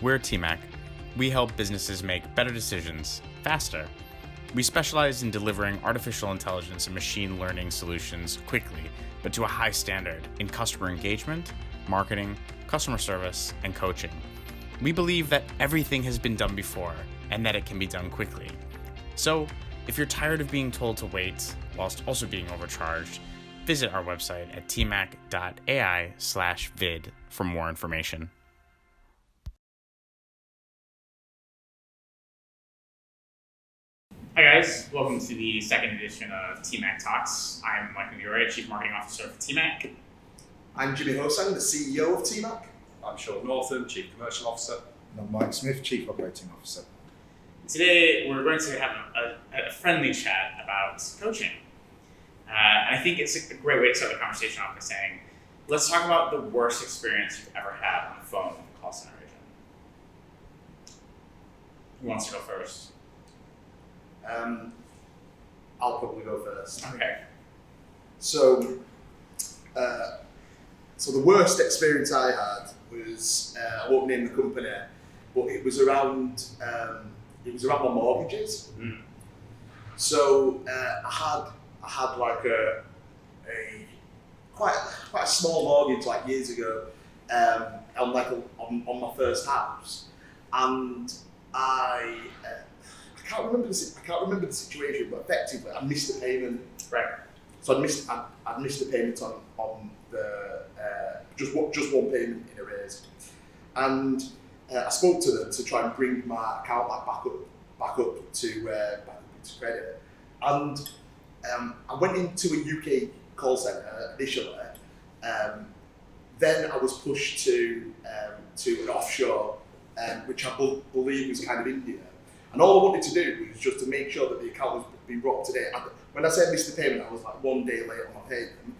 We're TMAC. We help businesses make better decisions faster. We specialize in delivering artificial intelligence and machine learning solutions quickly, but to a high standard in customer engagement, marketing, customer service, and coaching. We believe that everything has been done before and that it can be done quickly. So, if you're tired of being told to wait whilst also being overcharged, visit our website at tmac.ai/vid for more information. Hi guys, welcome to the second edition of TMAC Talks. I'm Mike McGurray, Chief Marketing Officer for TMAC. I'm Jimmy Hosang, the CEO of TMAC. I'm Northam, Chief Commercial Officer. And I'm Mike Smith, Chief Operating Officer. Today we're going to have a friendly chat about coaching. And I think it's a great way to start the conversation off by saying, let's talk about the worst experience you've ever had on the phone with a call center agent. Who wants to go first? I'll probably go first. Okay. So the worst experience I had was, I won't name the company, but it was around my mortgages. Mm. So I had like a quite a small mortgage like years ago on my first house, and I can't remember the situation, but effectively I missed the payment. Right. So I'd missed the payment on the just one payment in arrears, and I spoke to them to try and bring my account back up to credit, and I went into a UK call centre initially. Then I was pushed to an offshore, which I believe was kind of India. And all I wanted to do was just to make sure that the account was being brought up to date. When I said I missed the payment, I was like 1 day late on my payment.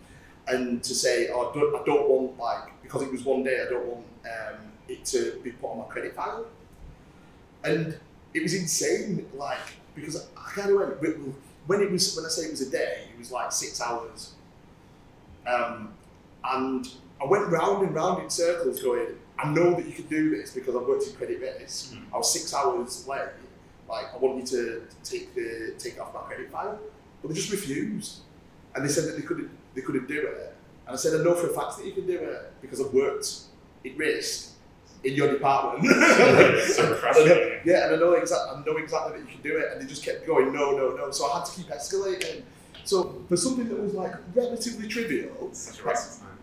And to say, I don't want, because it was 1 day, I don't want it to be put on my credit file. And it was insane, because I kind of went, when I say it was a day, it was like 6 hours. And I went round and round in circles going, I know that you can do this because I've worked in credit risk. I was 6 hours late. I want you to take it off my credit file, but they just refused, and they said that they couldn't do it. And I said, I know for a fact that you can do it because I've worked in risk in your department. So frustrating. Yeah, and I know exactly that you can do it, and they just kept going, no. So I had to keep escalating. So for something that was relatively trivial, Such a waste of time.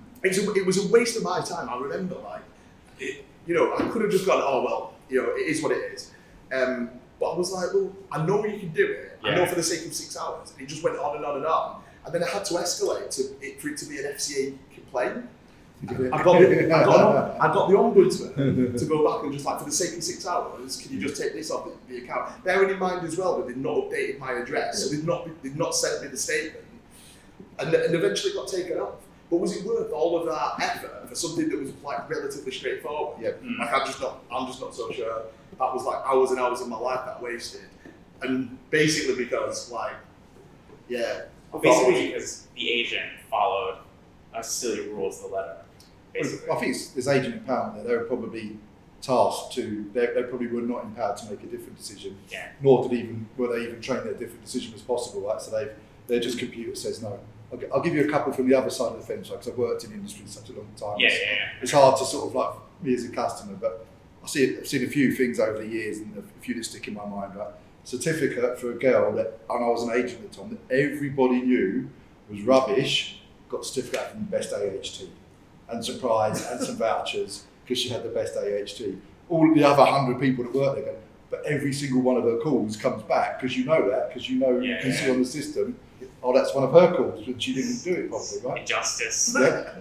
it was a waste of my time. I remember, I could have just gone, oh well, it is what it is. But I was like, well, I know you can do it. Yeah. I know for the sake of 6 hours. And it just went on and on and on. And then I had to escalate for it to be an FCA complaint. I got the ombudsman to go back and just for the sake of 6 hours, can you just take this off the account? Bearing in mind as well that they'd not updated my address, so they'd not sent me the statement, and eventually got taken off. But was it worth all of that effort for something that was relatively straightforward? Yeah. I'm just not so sure. That was hours and hours of my life that I wasted, and basically because because the agent followed a silly rule to the letter. Basically. I think there's agent empowerment there. They were probably tasked to, they probably were not empowered to make a different decision, nor were they even trained that a different decision was possible, right? So they're just computer says no. I'll give you a couple from the other side of the fence, because I've worked in the industry for such a long time. It's hard to sort of me as a customer, but I've seen a few things over the years, and a few that stick in my mind. Right? Certificate for a girl and I was an agent at the time that everybody knew was rubbish. Got a certificate from the best AHT, and some prize and some vouchers because she had the best AHT. All the other 100 people that work there go, but every single one of her calls comes back because you can see on the system. Oh, that's one of her calls, but she didn't do it properly, right? Injustice. Yeah.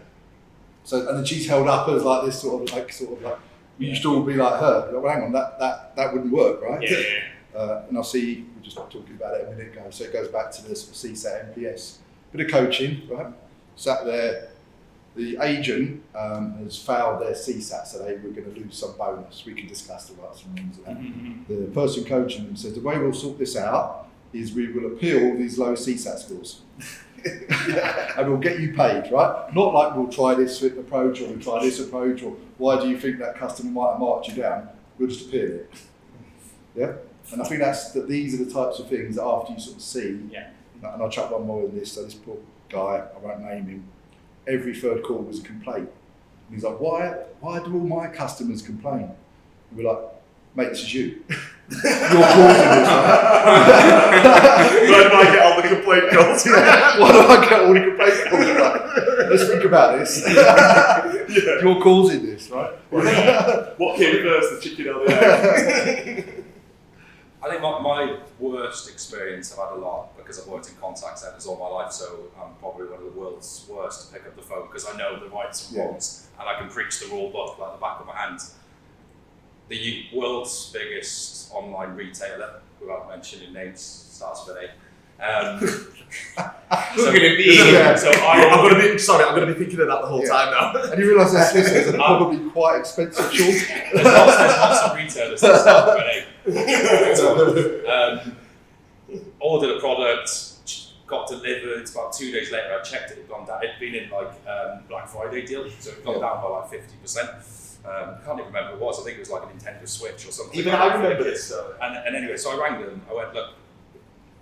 So, and then she's held up as this you should all be like her. Well, hang on, that wouldn't work, right? And I see, we were just talking about it a minute ago, so it goes back to the sort of CSAT MPS. Bit of coaching, right? Sat there, the agent has failed their CSAT, so they were going to lose some bonus. We can discuss the rights and wrongs of that. Mm-hmm. The person coaching them said, the way we'll sort this out is we will appeal these low CSAT scores. And we'll get you paid, right? Not like we'll try this approach or we'll try this approach or why do you think that customer might have marked you down? we'll just appeal it. Yeah? And I think these are the types of things that after you sort of see, and I'll chuck one more in this, so this poor guy, I won't name him, every third call was a complaint. And he's like, why do all my customers complain? And we're like, mate, this is you. You're causing this, right? Why do I get all the complaint calls? Why do I get all the complaint calls? Like, let's think about this. You're causing this, right? What came first, the chicken or the egg? I think my worst experience, I've had a lot because I've worked in contact centres all my life, so I'm probably one of the world's worst to pick up the phone because I know the rights and wrongs and I can preach the rule book like the back of my hand. The world's biggest online retailer, without mentioning names, starts with A. So going to be. So I'm going to be thinking of that the whole time now. And you realise there's listeners are probably quite expensive short. There's lots of retailers that start with A. Ordered a product, got delivered. About 2 days later, I checked it had gone down. It'd been in like Black Friday deal, so it had gone down by like 50%. I can't even remember what it was. I think it was like a Nintendo Switch or something. Even I remember this. And anyway, so I rang them. I went, look,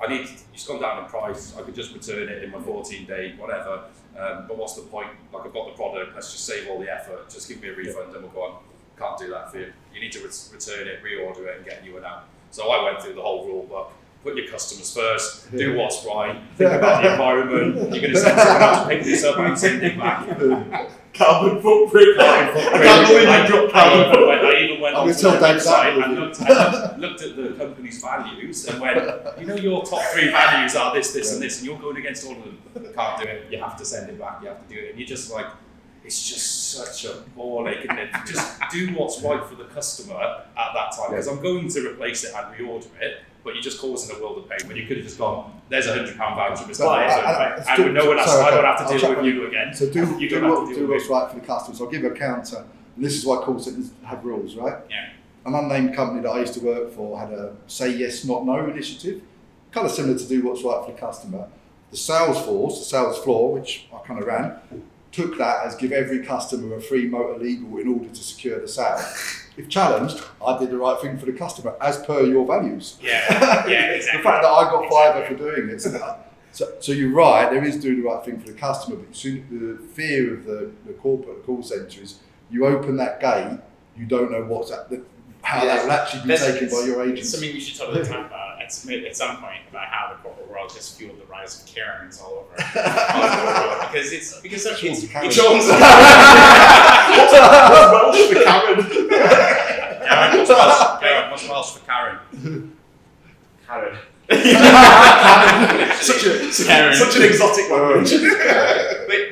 it's gone down in price. I could just return it in my 14-day whatever. But what's the point? Like, I've got the product. Let's just save all the effort. Just give me a refund, and we'll go on. Can't do that for you. You need to return it, reorder it, and get you an out. So I went through the whole rule book. Put your customers first. Do what's right. Think about the environment. You're going to send someone out to pick this up and send it back. Carbon footprint. I can't believe you dropped carbon footprint. I even went onto their website and looked at the company's values and went, your top 3 values are this, and this, and you're going against all of them. Can't do it. You have to send it back. You have to do it. And you're just like, it's just such a ball ache, isn't it? Just do what's right for the customer at that time. Because I'm going to replace it and reorder it, but you're just causing a world of pain when you could have just gone, there's a £100 voucher, Mr. And no one else, I don't have to deal with you again. So do what's right for the customer. So I'll give a counter. And this is why call centres have rules, right? Yeah. An unnamed company that I used to work for had a say yes, not no initiative, kind of similar to do what's right for the customer. The sales floor, which I kind of ran, took that as give every customer a free motor legal in order to secure the sale. If challenged, I did the right thing for the customer as per your values. Yeah, exactly. The fact that I got fiver for doing it. So you're right, there is do the right thing for the customer, but the fear of the corporate call centre is you open that gate, you don't know how that will actually be taken by your agents. It's something we should totally talk about at some point about how the corporate world has fueled the rise of Karens all over the world. Because it's What's Welsh for Karen? What's Welsh for Karen? Karen. Such an exotic language.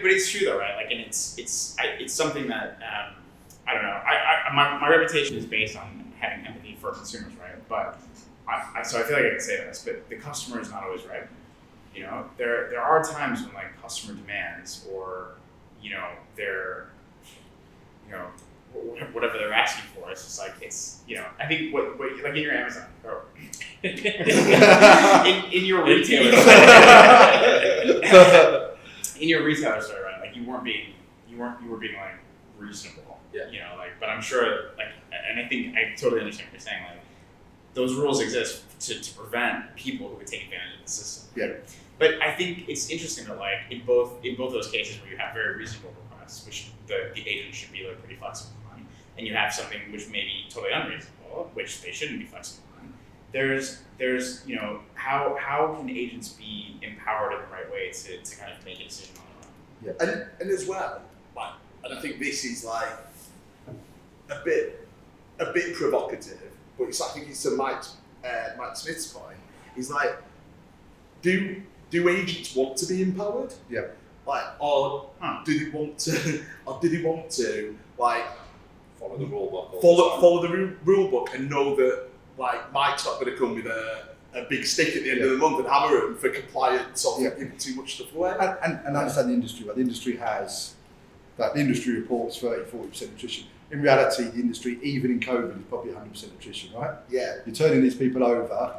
but it's true though, right? Like, and it's something that I don't know. My reputation is based on having empathy for consumers, right? But so I feel like I can say this, but the customer is not always right. There are times when like customer demands or their whatever they're asking for, it's just like I think what like in your Amazon or in your retailer in your retailer store, right? Like you were being like reasonable. Yeah. But I'm sure and I think I totally understand what you're saying. Like those rules exist to prevent people who would take advantage of the system. Yeah. But I think it's interesting that like in both those cases where you have very reasonable requests, which the agent should be pretty flexible on, and you have something which may be totally unreasonable, which they shouldn't be flexible on. There's how can agents be empowered in the right way to kind of make a decision on their own? Yeah. And as well, and I think this is like a bit provocative, but I think it's to Mike Smith's point. He's like, do agents want to be empowered? Yeah. Or do they want to like follow the rule book? Follow the rule book and know that like Mike's not going to come with a big stick at the end of the month and hammer him for compliance or for giving too much stuff away. And I understand the industry. Like the industry has the industry reports 30-40% attrition. In reality, the industry, even in COVID, is probably 100% attrition, right? Yeah. You're turning these people over.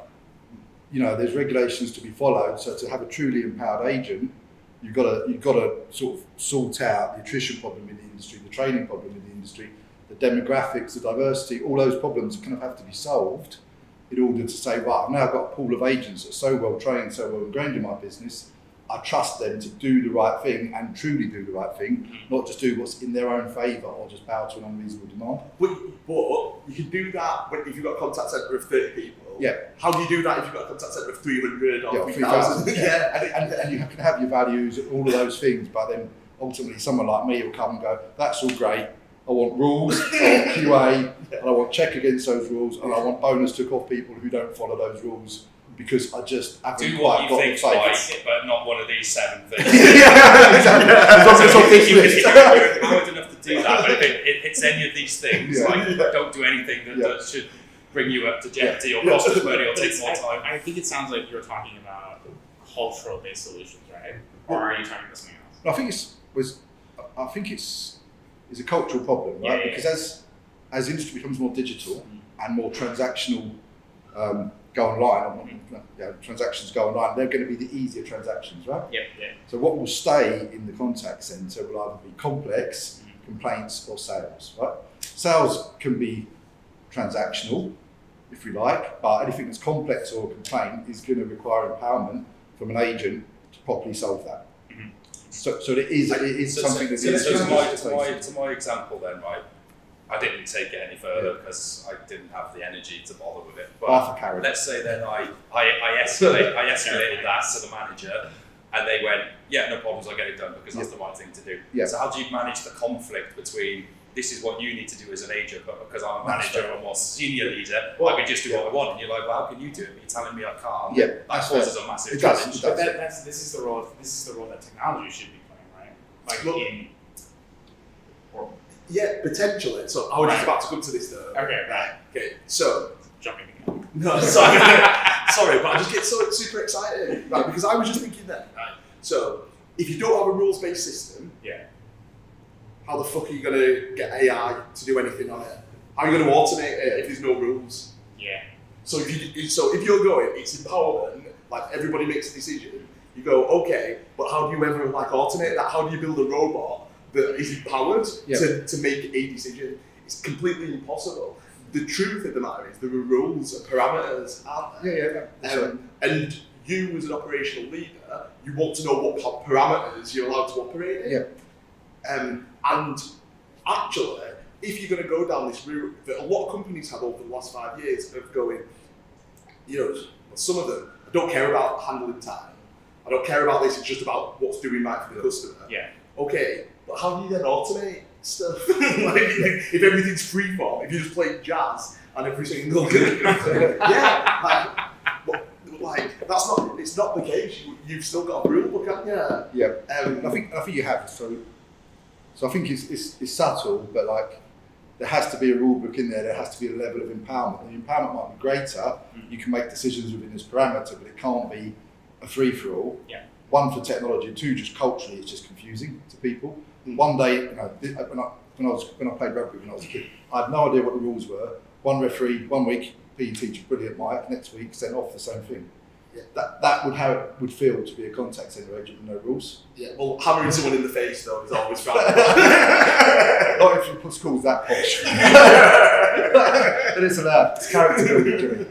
There's regulations to be followed. So to have a truly empowered agent, you've got to sort of sort out the attrition problem in the industry, the training problem in the industry, the demographics, the diversity, all those problems kind of have to be solved in order to say, right, I've now got a pool of agents that are so well trained, so well ingrained in my business, I trust them to do the right thing and truly do the right thing, not just do what's in their own favour or just bow to an unreasonable demand. But you can do that if you've got a contact centre of 30 people. Yeah. How do you do that if you've got a contact centre of 300 or 3,000? 3,000? Yeah. And you can have your values, all of those things, but then ultimately someone like me will come and go, that's all great, I want rules, I want QA, and I want check against those rules, and I want bonus took off people who don't follow those rules, because I just haven't Do quite what got you the think's faith. right, but not one of these 7 things. Yeah, exactly. As long as it's on this You're list. empowered enough to do that, but if it hits any of these things, Yeah. like don't do anything that should bring you up to jeopardy or cost us money or take more time. I think it sounds like you're talking about cultural-based solutions, right? Or are you talking about something else? I think it's a cultural problem, right? Yeah. Because as industry becomes more digital and more transactional, go online, transactions go online, they're going to be the easier transactions, right? Yeah. So what will stay in the contact centre will either be complex, complaints, or sales, right? Sales can be transactional, if you like, but anything that's complex or a complaint is going to require empowerment from an agent to properly solve that. Mm-hmm. So it is something that is to my example then, right? I didn't take it any further because I didn't have the energy to bother with it. But half a carrot. let's say then I escalated that to the manager, and they went, yeah, no problems, I'll get it done because that's the right thing to do. Yeah. So how do you manage the conflict between this is what you need to do as an agent, but because I'm a manager or a more senior leader, I can just do what I want. And you're like, well, how can you do it? But you're telling me I can't. Yeah, That that's causes fair. a massive It does, challenge. it does. But this is the role that technology should be playing, right? Like Look- Yeah, potentially. So I was just about to come to this though. Okay, right. Okay, so Jumping the gun. no, sorry, sorry, but I just get so super excited, right? Because I was just thinking that, right? So if you don't have a rules-based system, Yeah. how the fuck are you going to get AI to do anything on it? How are you going to automate it if there's no rules? Yeah. So if you're going, it's empowerment. Like everybody makes a decision. You go, okay, but how do you ever like automate that? How do you build a robot that is empowered to make a decision? It's completely impossible. The truth of the matter is there are rules and parameters, aren't there? And you as an operational leader, you want to know what parameters you're allowed to operate in. Yeah. And actually, if you're going to go down this route that a lot of companies have over the last 5 years of going, some of them, I don't care about handling time. I don't care about this, it's just about what's doing right for the customer. Yeah. Okay, but how do you then automate stuff? Like, if everything's freeform, if you just play jazz and every single that's not. It's not the case. You've still got a rule book, haven't you? Yeah. I think you have. So I think it's subtle, but like there has to be a rule book in there. There has to be a level of empowerment. The empowerment might be greater. You can make decisions within this parameter, but it can't be a free for all. Yeah. One, for technology, and two, just culturally, it's just confusing to people. One day, when I played rugby when I was a kid, I had no idea what the rules were. One referee, 1 week, PE teacher, brilliant Mike. Next week, sent off the same thing. Yeah. That would how it would feel to be a contact centre agent with no rules. Yeah. Well, hammering someone in the face though is always fun. Not if you put schools that posh. But it's allowed. It's character building.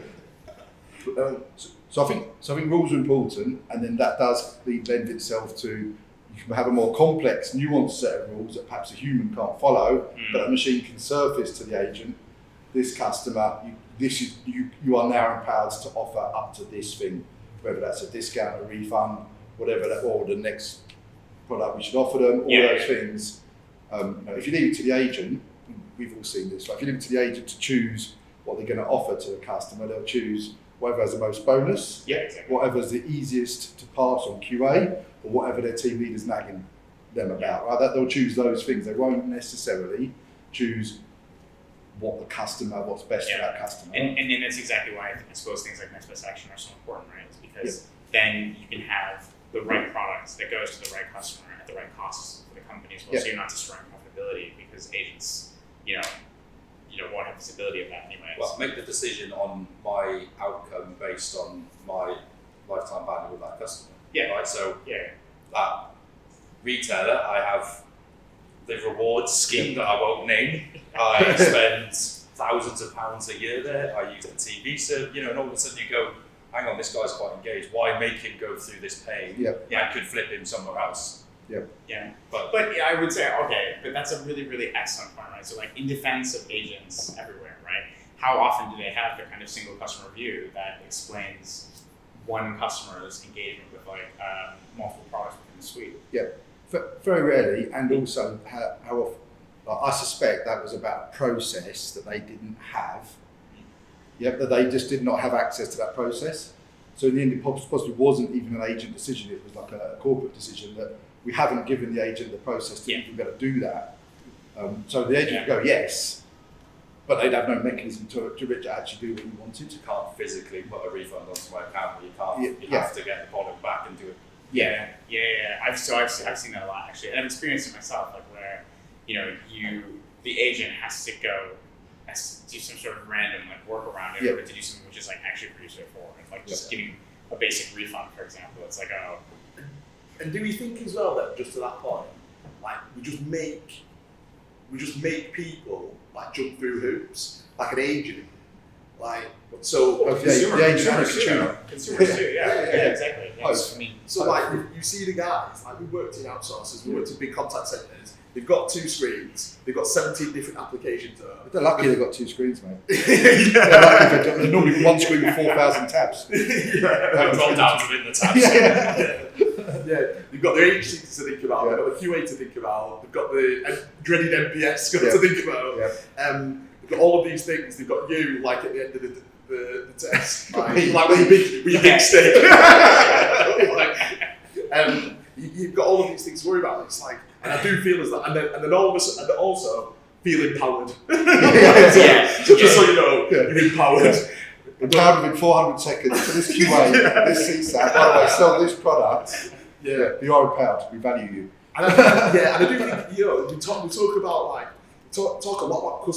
So I think rules are important, and then that does lend itself to you can have a more complex, nuanced set of rules that perhaps a human can't follow, but a machine can surface to the agent. This customer, you are now empowered to offer up to this thing, whether that's a discount, a refund, whatever that, or the next product we should offer them. All those things. If you leave it to the agent, we've all seen this. Like if you leave it to the agent to choose what they're going to offer to the customer, they'll choose whatever has the most bonus, whatever's the easiest to pass on QA, or whatever their team leader's nagging them about. Right? That they'll choose those things. They won't necessarily choose what's best for that customer. And that's exactly why I suppose things like next best action are so important, right? It's because then you can have the right product that goes to the right customer at the right costs for the company as well. So you're not destroying profitability because agents, won't have visibility of that anyways. Well, make the decision on my outcome based on my lifetime value with that customer. Yeah. Right. So that retailer, I have the rewards scheme that I won't name, I spend thousands of pounds a year there. I use the TV service, and all of a sudden you go, hang on, this guy's quite engaged. Why make him go through this pain? I could flip him somewhere else. But yeah, I would say, okay, but that's a really, really excellent point, right? So like in defense of agents everywhere, right? How often do they have their kind of single customer view that explains one customer's engagement with like multiple products within the suite? Very rarely, and also how often. I suspect that was about a process that they didn't have. That they just did not have access to that process. So in the end, it possibly wasn't even an agent decision. It was like a corporate decision that we haven't given the agent the process to even be able to do that. So the agent would go yes, but they'd have no mechanism to actually do what you wanted. You can't physically put a refund onto my account. You can't. You have to get the product back and do it. I've seen that a lot actually, and I've experienced it myself. Like where, the agent has to do some sort of random like workaround in order to do something which is like actually pretty straightforward. Like just giving a basic refund, for example. It's like, oh. And do we think as well that just to that point, like we just make people like jump through hoops, like an agent, like so. Consumers too. Yeah, exactly. I mean, so like you see the guys, like we worked in outsourcers, we worked in big contact centres. They've got 2 screens. They've got 17 different applications. They're lucky they've got 2 screens, mate. They're lucky there's normally one screen with 4,000 tabs. Drop downs within the tabs. They've got their agency to think about. They've got the QA to think about. They've got the dreaded NPS to think about. They've got all of these things. They've got you like at the end of the test, like with your big stick. You've got all of these things to worry about. It's like, and I do feel as that, and then all of a sudden, and also feel empowered. Just so you know, you're empowered. Empowered within 400 seconds for this QA, this CSAT. By the way, sell this product. You are empowered. We value you. And I do think we talk about talk a lot about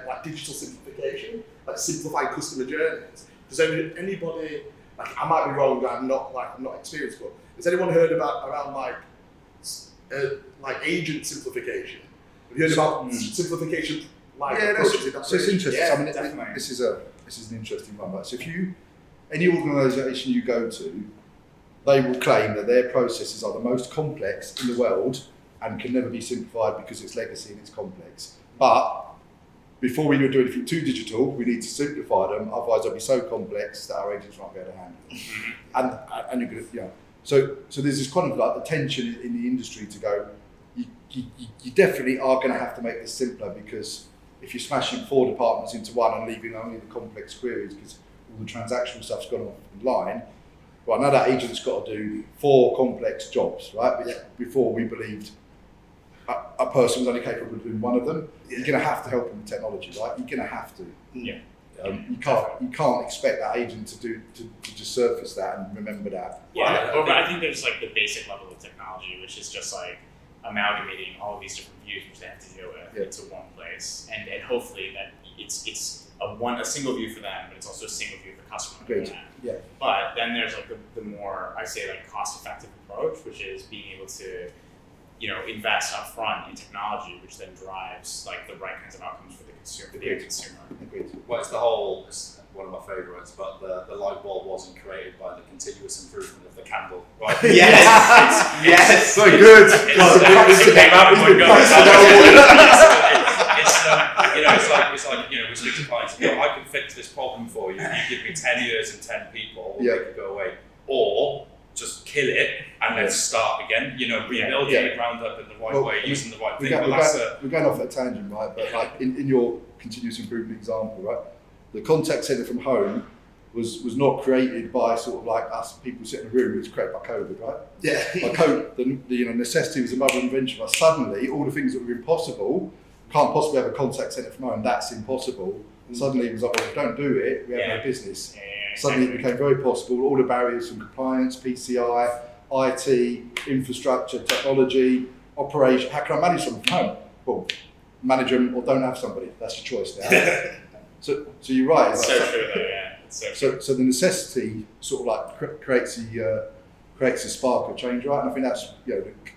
like digital simplification, like simplifying customer journeys. Does anybody like I might be wrong, I'm not experienced, but has anyone heard around like agent simplification? Have you heard about simplification? So it's interesting. Yeah, I mean, definitely. this is an interesting one. Right? So if any organisation you go to, they will claim that their processes are the most complex in the world and can never be simplified because it's legacy and it's complex. But before we do anything too digital, we need to simplify them. Otherwise, they'll be so complex that our agents won't be able to handle them. And you're going to, So there's this kind of like the tension in the industry to go. You definitely are going to have to make this simpler because if you're smashing 4 departments into one and leaving only the complex queries because all the transactional stuff's gone online, well, now that agent's got to do 4 complex jobs, right? Which before we believed a person was only capable of doing one of them. You're going to have to help them with technology, right? You're going to have to. You can't expect that agent to just surface that and remember that. But I think there's like the basic level of technology, which is just like amalgamating all of these different views which they have to deal with into one place, and hopefully that it's a single view for them, but it's also a single view for the customer. Great. Yeah. But then there's like the more I say like cost-effective approach, which is being able to invest up front in technology, which then drives like the right kinds of outcomes for the consumer. Agreed. Well, it's one of my favourites, but the light bulb wasn't created by the continuous improvement of the candle. Right? Yes. So good. It's like we speak to clients. I can fix this problem for you. You give me 10 years and 10 people, we'll make it go away, or just kill it and then start again. Rebuild the ground up in the right way, using the right thing. We're going off that tangent, right? But like in your continuous improvement example, right? The contact centre from home was not created by sort of like us people sitting in a room. It was created by COVID, right? Yeah. By COVID, the necessity was the mother of invention. But suddenly, all the things that were impossible, can't possibly have a contact centre from home. That's impossible. And suddenly it was like, well, if we don't do it, we have no business. Suddenly it became very possible. All the barriers from compliance, PCI, IT, infrastructure, technology, operation. How can I manage something from home? Well, manage them or don't have somebody. That's your choice now. So you're right. It's so true though, yeah. So the necessity sort of like creates a spark of change, right? And I think that's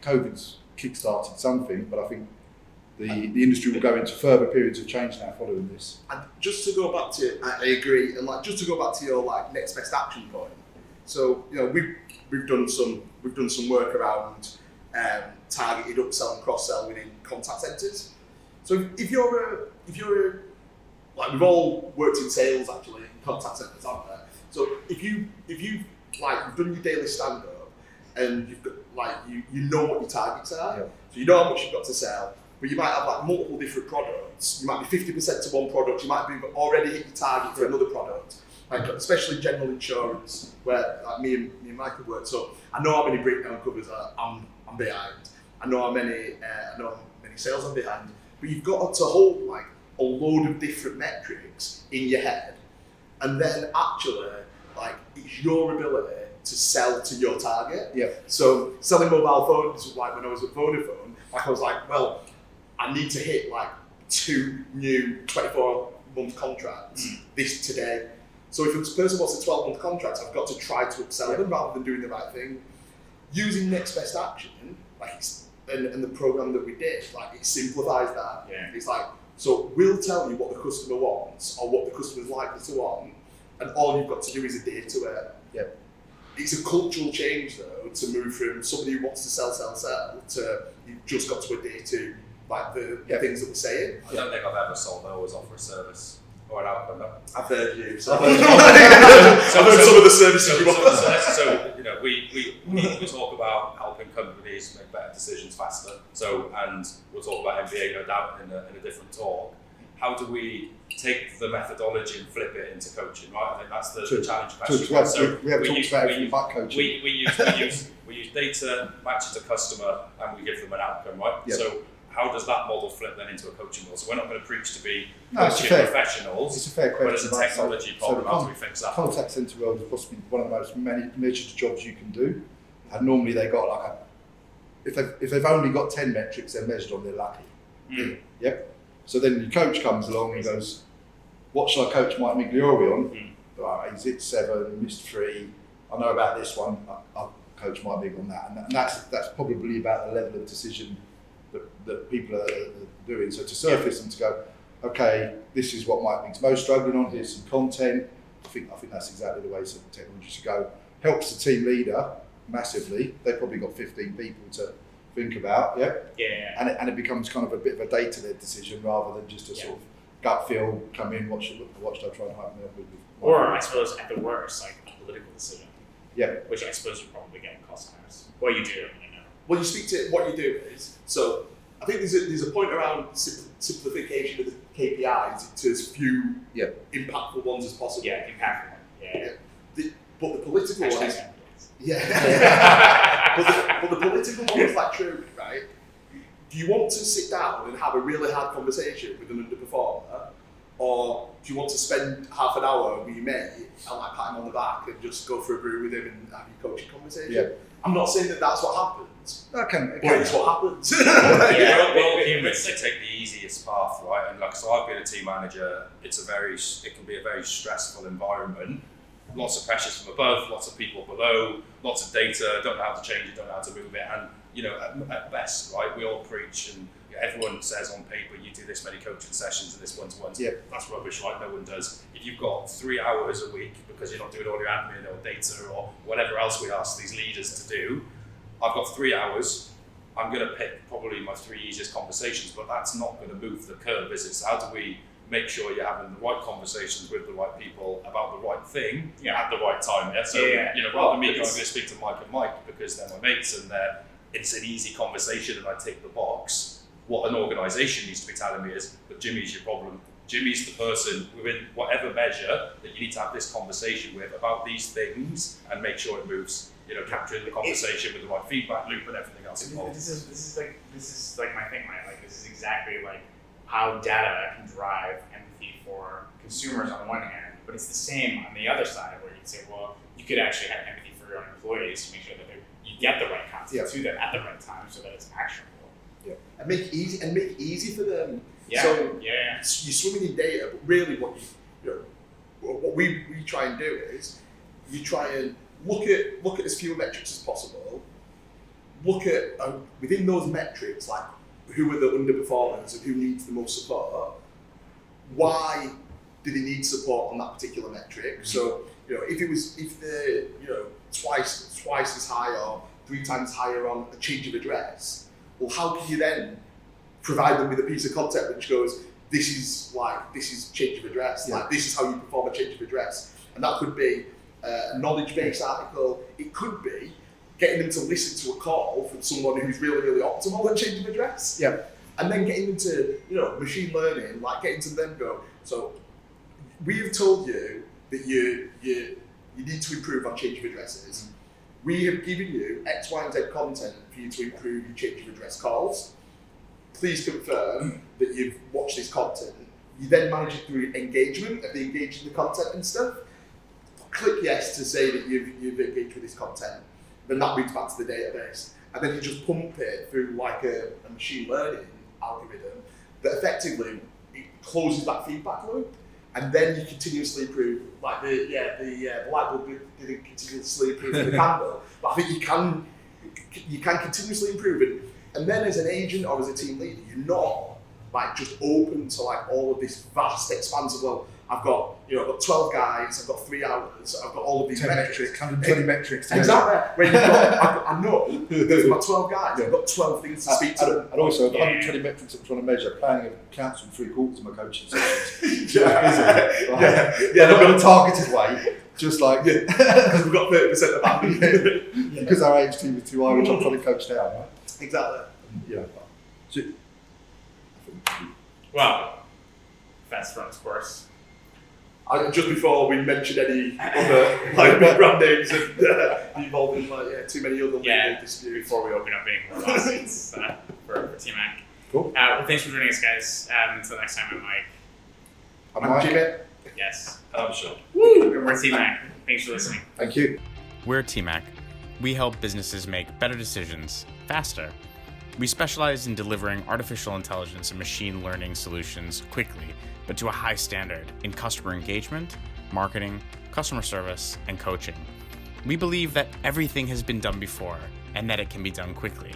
COVID's kick-started something, but I think the industry will go into further periods of change now following this. And just to go back to, I agree, and like just to go back to your like next best action point. So we've done some work around targeted upsell and cross sell within contact centres. So if you're like we've all worked in sales actually in contact centres, haven't we? So if you like you've done your daily stand up and you've got like you know what your targets are, so you know how much you've got to sell. But you might have like multiple different products. You might be 50% to one product. You might be already hit your target for another product. Like especially general insurance, where like me and Michael work. So I know how many breakdown covers I'm behind. I know how many sales I'm behind. But you've got to hold like a load of different metrics in your head, and then actually like it's your ability to sell to your target. Yeah. So selling mobile phones, like when I was at Vodafone, like I was like, well, I need to hit like 2 new 24-month contracts this today. So if a person wants a 12-month contract, I've got to try to upsell them rather than doing the right thing. Using next best action, like and the program that we did, like it simplifies that. Yeah. It's like, so we'll tell you what the customer wants or what the customer's likely to want, and all you've got to do is adhere to it. Yeah. It's a cultural change though to move from somebody who wants to sell to you've just got to adhere to like the things that we're saying. I don't think I've ever sold those offer a service or an outcome. I've heard you. So, I've heard some of the services you offer. So you know, we talk about helping companies make better decisions faster. So, and we'll talk about MBA no doubt in a different talk. How do we take the methodology and flip it into coaching? Right, I think that's the challenge question. So we have talked about it about coaching. We use data, match it to customer, and we give them an outcome. Right. Yep. So how does that model flip then into a coaching model? So we're not going to preach to be it's coaching professionals. It's a fair question. But it's a technology problem. How do we fix that? Contact centre world is possibly one of the most measured jobs you can do, and normally they got like if they've only got 10 metrics, they're measured on. They're lucky. Yep. So then your coach comes along and goes, what shall I coach Mike Migliori on? Right, he's hit 7, missed 3. I know about this one. I'll coach Mike Mig on that, and that's probably about the level of decision that people are doing. So to surface them to go, okay, this is what Mike Mig's most struggling on. Here's some content. I think that's exactly the way technology should go. Helps the team leader massively. They've probably got 15 people to think about, Yeah. And it becomes kind of a bit of a data-led decision rather than just a sort of gut feel, come in, what should I try and hype me up with. Or I suppose at the worst, like a political decision. Yeah. Which I suppose would probably get cost hires. Well, you do, you know. When you speak to what you do is, so I think there's a point around simplification of the KPIs into as few impactful ones as possible. Yeah, impactful. Yeah. But the political Hashtag ones, yeah. but the political one is like true, right? Do you want to sit down and have a really hard conversation with an underperformer, or do you want to spend half an hour with your mate and like pat him on the back and just go for a brew with him and have your coaching conversation? Yeah. I'm not saying that that's what happens. Okay. But it's what happens. Well, humans, they take the easiest path, right? And like, so I've been a team manager. It can be a very stressful environment. Lots of pressures from above, lots of people below, lots of data. Don't know how to change it, don't know how to move it. And you know, at best, right, we all preach and everyone says on paper, you do this many coaching sessions and this one-to-ones. Yeah. That's rubbish, right? No one does. If you've got 3 hours a week because you're not doing all your admin or data or whatever else we ask these leaders to do, I've got 3 hours. I'm going to pick probably my 3 easiest conversations, but that's not going to move the curve, is it? So how do we make sure you're having the right conversations with the right people about the right thing at the right time? Yeah. So you know, rather than me going to speak to Mike and Mike because they're my mates and it's an easy conversation and I tick the box. What an organisation needs to be telling me is, but Jimmy's your problem. Jimmy's the person within whatever measure that you need to have this conversation with about these things and make sure it moves. You know, capturing the conversation with the right feedback loop and everything else involved. This is like my thing, right? Like this is exactly like how data can drive empathy for consumers on one hand, but it's the same on the other side where you'd say, well, you could actually have empathy for your own employees to make sure that you get the right content to them at the right time so that it's actionable. Yeah. And make it easy for them. Yeah. So you're swimming in data, but really what we try and do is you try and look at as few metrics as possible. Look at within those metrics, like who are the underperformers and who needs the most support, why do they need support on that particular metric? So, if they're, twice as high or 3 times higher on a change of address, well, how can you then provide them with a piece of content which goes, this is change of address, like this is how you perform a change of address. And that could be a knowledge-based article. It could be getting them to listen to a call from someone who's really, really optimal at change of address. Yeah. And then getting them to, machine learning, like getting to them go, so we have told you that you need to improve on change of addresses. We have given you X, Y, and Z content for you to improve your change of address calls. Please confirm that you've watched this content. You then manage it through engagement, if they engage in the content and stuff. Click yes to say that you've engaged with this content. Then that brings back to the database. And then you just pump it through like a machine learning algorithm that effectively it closes that feedback loop. And then you continuously improve, like the light bulb didn't continuously improve the candle, but I think you can continuously improve it. And then as an agent or as a team leader, you're not like just open to like all of this vast expanse of, well, I've got 12 guys, I've got 3 hours, I've got all of these 10 metrics, 120 metrics. Exactly. Where I know for my 12 guys, I've got 12 things to speak to. And also, the 120 metrics I'm trying to measure, planning have cancelled 3/4 of my coaching sessions. They've got a targeted way, just like because we've got 30% of that. Because our age team is too high, which I'm trying to coach down. Right? Exactly. Well, fast runs course. Just before we mention any other big brand names and involved in too many other legal disputes. Before we open up any more lawsuits for TMAC. Cool. Well, thanks for joining us, guys. Until next time, I'm Mike. I'm Jimmy. Yes. I'm sure. Woo! We're TMAC. Thanks for listening. Thank you. We're TMAC. We help businesses make better decisions faster. We specialize in delivering artificial intelligence and machine learning solutions quickly, but to a high standard in customer engagement, marketing, customer service, and coaching. We believe that everything has been done before and that it can be done quickly.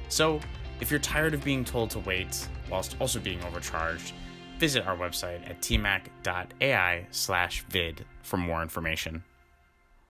So, if you're tired of being told to wait whilst also being overcharged, visit our website at tmac.ai/vid for more information.